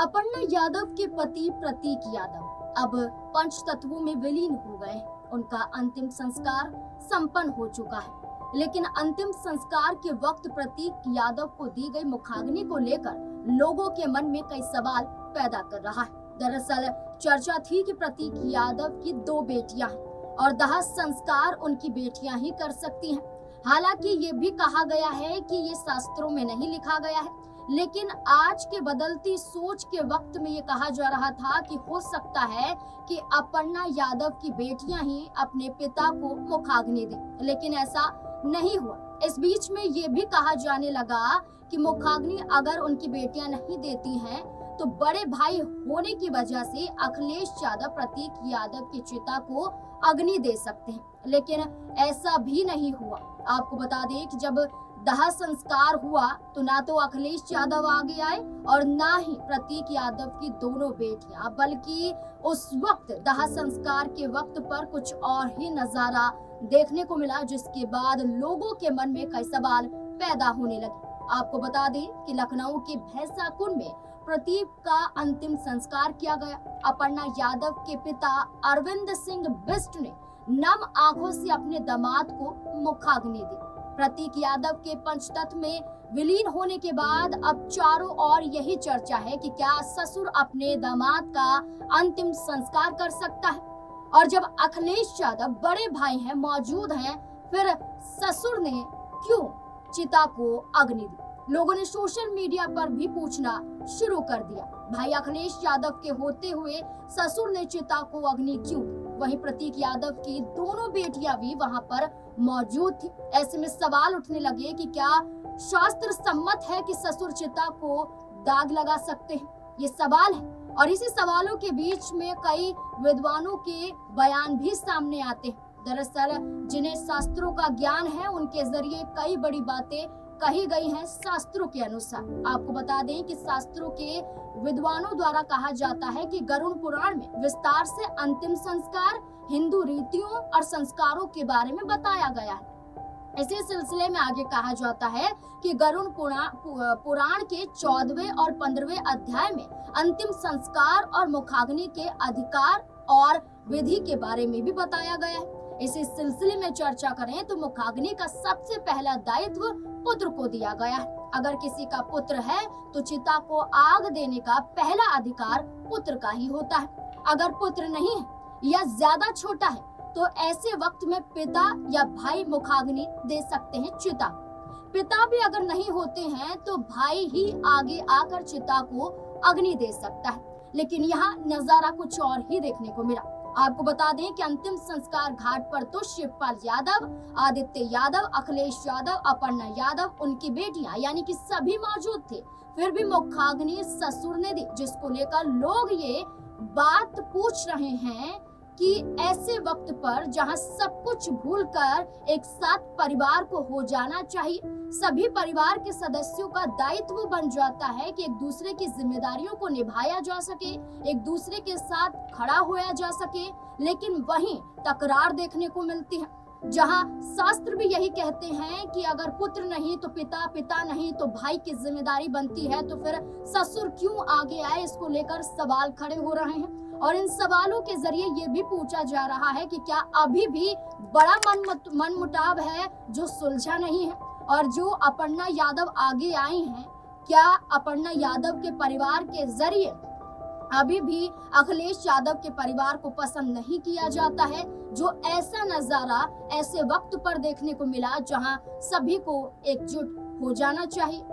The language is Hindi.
अपर्णा यादव के पति प्रतीक यादव अब पंच तत्वों में विलीन हो गए। उनका अंतिम संस्कार संपन्न हो चुका है, लेकिन अंतिम संस्कार के वक्त प्रतीक यादव को दी गई मुखाग्नि को लेकर लोगों के मन में कई सवाल पैदा कर रहा है। दरअसल चर्चा थी कि प्रतीक यादव की 2 बेटियां हैं और दाह संस्कार उनकी बेटियां ही कर सकती हैं। हालांकि ये भी कहा गया है कि ये शास्त्रों में नहीं लिखा गया है, लेकिन आज के बदलती सोच के वक्त में ये कहा जा रहा था कि हो सकता है कि अपर्णा यादव की बेटियां ही अपने पिता को मुखाग्नि दें, लेकिन ऐसा नहीं हुआ। इस बीच में ये भी कहा जाने लगा कि मुखाग्नि अगर उनकी बेटियां नहीं देती हैं तो बड़े भाई होने की वजह से अखिलेश यादव प्रतीक यादव की चिता को अग्नि दे सकते हैं, लेकिन ऐसा भी नहीं हुआ। आपको बता दें कि जब दाह संस्कार हुआ तो ना तो अखिलेश यादव आगे आए और ना ही प्रतीक यादव की दोनों बेटियां, बल्कि उस वक्त दाह संस्कार के वक्त पर कुछ और ही नजारा देखने को मिला, जिसके बाद लोगों के मन में कई सवाल पैदा होने लगे। आपको बता दें कि लखनऊ के भैंसा कुंड में प्रतीक का अंतिम संस्कार किया गया। अपर्णा यादव के पिता अरविंद सिंह बिष्ट ने नम आंखों से अपने दामाद को मुखाग्नि दी। प्रतीक यादव के पंचतत्व में विलीन होने के बाद अब चारों ओर यही चर्चा है कि क्या ससुर अपने दामाद का अंतिम संस्कार कर सकता है, और जब अखिलेश यादव बड़े भाई हैं, मौजूद हैं, फिर ससुर ने क्यों चिता को अग्नि दी। लोगों ने सोशल मीडिया पर भी पूछना शुरू कर दिया, भाई अखिलेश यादव के होते हुए ससुर ने चिता को अग्नि क्यों दी। वहीं प्रतीक यादव की दोनों बेटियां भी वहां पर मौजूद थी। ऐसे में सवाल उठने लगे कि क्या शास्त्र सम्मत है कि ससुर चिता को दाग लगा सकते हैं। ये सवाल है, और इसी सवालों के बीच में कई विद्वानों के बयान भी सामने आते हैं। दरअसल जिन्हें शास्त्रों का ज्ञान है, उनके जरिए कई बड़ी बातें कही गई हैं शास्त्रों के अनुसार। आपको बता दें कि शास्त्रों के विद्वानों द्वारा कहा जाता है कि गरुड़ पुराण में विस्तार से अंतिम संस्कार, हिंदू रीतियों और संस्कारों के बारे में बताया गया है। इसी सिलसिले में आगे कहा जाता है कि गरुड़ पुराण के 14वें और 15वें अध्याय में अंतिम संस्कार और मुखाग्नि के अधिकार और विधि के बारे में भी बताया गया है। इसी सिलसिले में चर्चा करें तो मुखाग्नि का सबसे पहला दायित्व पुत्र को दिया गया है। अगर किसी का पुत्र है तो चिता को आग देने का पहला अधिकार पुत्र का ही होता है। अगर पुत्र नहीं है या ज्यादा छोटा है तो ऐसे वक्त में पिता या भाई मुखाग्नि दे सकते हैं चिता। पिता भी अगर नहीं होते हैं तो भाई ही आगे आकर चिता को अग्नि दे सकता है, लेकिन यहाँ नजारा कुछ और ही देखने को मिला। आपको बता दें कि अंतिम संस्कार घाट पर तो शिवपाल यादव, आदित्य यादव, अखिलेश यादव, अपर्णा यादव, उनकी बेटियां यानी कि सभी मौजूद थे। फिर भी मुखाग्नि ससुर ने दी, जिसको लेकर लोग ये बात पूछ रहे हैं कि ऐसे वक्त पर जहां सब कुछ भूलकर एक साथ परिवार को हो जाना चाहिए, सभी परिवार के सदस्यों का दायित्व बन जाता है कि एक दूसरे की जिम्मेदारियों को निभाया जा सके, एक दूसरे के साथ खड़ा होया जा सके, लेकिन वहीं तकरार देखने को मिलती है। जहां शास्त्र भी यही कहते हैं कि अगर पुत्र नहीं तो पिता, पिता नहीं तो भाई की जिम्मेदारी बनती है, तो फिर ससुर क्यों आगे आए, इसको लेकर सवाल खड़े हो रहे हैं। और इन सवालों के जरिए ये भी पूछा जा रहा है कि क्या अभी भी बड़ा मनमुटाव है जो सुलझा नहीं है, और जो अपर्णा यादव आगे आई हैं, क्या अपर्णा यादव के परिवार के जरिए अभी भी अखिलेश यादव के परिवार को पसंद नहीं किया जाता है, जो ऐसा नजारा ऐसे वक्त पर देखने को मिला जहां सभी को एकजुट हो जाना चाहिए।